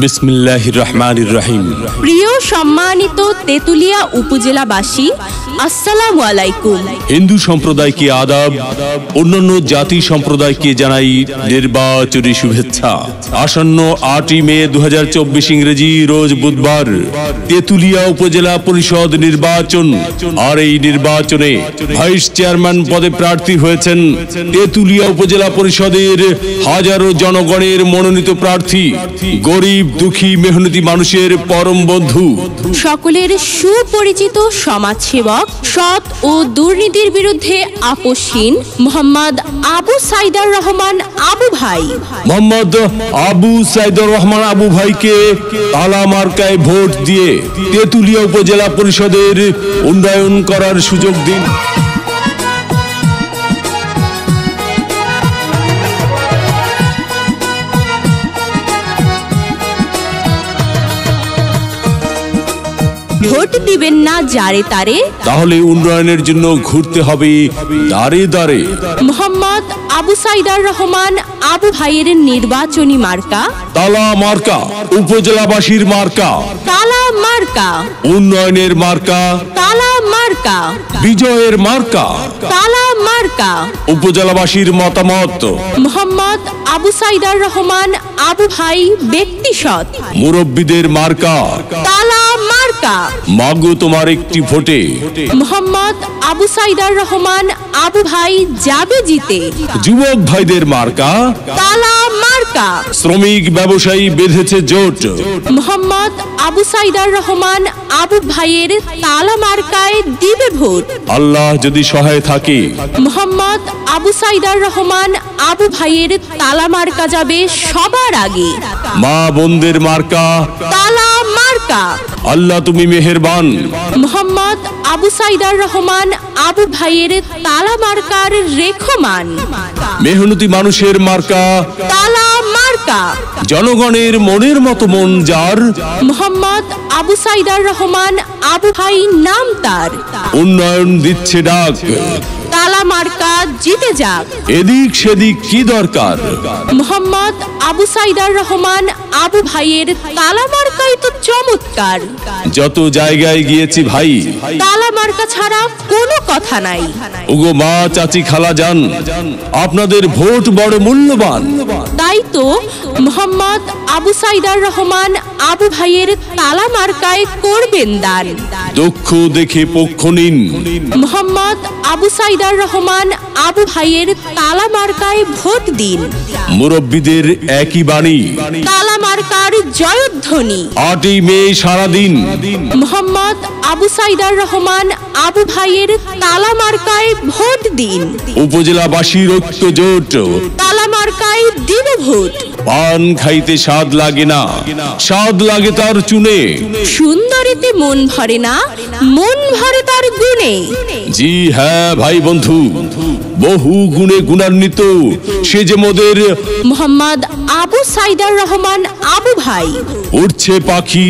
বিসমিল্লাহির রহমানির রহিম। প্রিয় সম্মানিত তেতুলিয়া উপজেলাবাসী, আসসালামু আলাইকুম। হিন্দু সম্প্রদায়কে আদাব, অন্যান্য জাতি সম্প্রদায়কে জানাই নির্বাচনী শুভেচ্ছা। আসন্ন 8 মে 2024 ইংরেজি রোজ বুধবার তেতুলিয়া উপজেলা পরিষদ নির্বাচন। আর এই নির্বাচনে ভাইস চেয়ারম্যান পদে প্রার্থী হয়েছেন তেতুলিয়া উপজেলা পরিষদের হাজারো জনগণের মনোনীত প্রার্থী, গরিব দুঃখী মেহনতি মানুষের পরম বন্ধু, সকলের সুপরিচিত সমাজসেবক, সৎ ও দুর্নীতির বিরুদ্ধে আপোষহীন মোহাম্মদ আবু সাইদার রহমান আবু ভাই। মোহাম্মদ আবু সাইদুর রহমান আবু ভাইকে তালা মার্কায় ভোট দিয়ে তেতুলিয়া উপজেলা পরিষদের উন্নয়ন করার সুযোগ দিন। ভোট দিবেন না যারে তারে, তাহলে উন্নয়নের জন্য ঘুরতে হবে দাঁড়ে দাঁড়ে। মোহাম্মদ আবু সাইদার রহমান আবু ভাইয়ের নির্বাচনী মার্কা তালা মার্কা, উপজেলাবাসীর মার্কা, তালা মার্কা, উন্নয়নের মার্কা, তালা মার্কা, বিজয়ের মার্কা, তালা মার্কা। উপজেলাবাসীর মতামত, মোহাম্মদ আবু সাইদার রহমান আবু ভাই ব্যক্তি সৎ, মুরব্বীদের মার্কা, তালা মার্কা। মাগো তোমার একটি ভোটে মোহাম্মদ আবু সাইদার রহমান আবু ভাই যাবে জিতে, যুবক ভাইদের মার্কা, তালা মার্কা। শ্রমিক ব্যবসায়ী বেঁধেছে জোট, মোহাম্মদ আবু সাইদার রহমান আবু ভাইয়ের তালা মার্কায় দিবে ভোট। আল্লাহ যদি সহায় থাকে মোহাম্মদ আবু সাইদার রহমান আবু ভাইয়ের তালা মার্কা যাবে সবার আগে, মা বোনদের মার্কা, তালা মার্কা। আল্লাহ তুমি মেহেরবান। মোহাম্মদ আবু সাইদার রহমান আবু ভাইয়ের তালা মার্কার রেখমান, মেহনতি মানুষের মার্কা, তালা মার্কা। জনগণের মনের মতো মন যার, মোহাম্মদ আবু সাইদার রহমান আবু ভাই নাম তার, উন্নয়ন দিচ্ছে ডাক, তালা মার্কা জিতে যাক। এদিক সেদিক কি দরকার, মোহাম্মদ আবু সাইদার রহমান আবু ভাইয়ের তালা মার্কাই তো চমৎকার। যত জায়গায় গিয়েছি ভাই, তালা মার্কা ছাড়া কোনো কথা নাই। ওগো মা চাচি খালা যান, আপনাদের ভোট বড় মূল্যবান। তাই তো মোহাম্মদ আবু সাইদার রহমান আবু ভাইয়ের তালা মার্কায় করবেন দান। দক্ষ দেখে পক্ষ নিন, মোহাম্মদ আবু সাইদার রহমান আবু ভাইয়ের তালা মার্কায় ভোট দিন। মুরব্বীদের একই বাণী, তালা মার্কার জয়ধ্বনি। 8 মে সারাদিন মোহাম্মদ আবু সাইদার রহমান আবু ভাইয়ের তালা মার্কায় ভোট দিন। উপজেলাবাসীর ঐক্য জোট, তালা মার্কায় দিন ভোট। পান খাইতে স্বাদ লাগে না, স্বাদ লাগে তার চুনে। সুন্দরীতে মন ভরে না, মন ভরে তার গুণে। জি হ্যাঁ ভাই বন্ধু, বহু গুণে গুণান্বিত সে যে মোদের মোহাম্মদ আবু সাইদার রহমান আবু ভাই। উড়ছে পাখি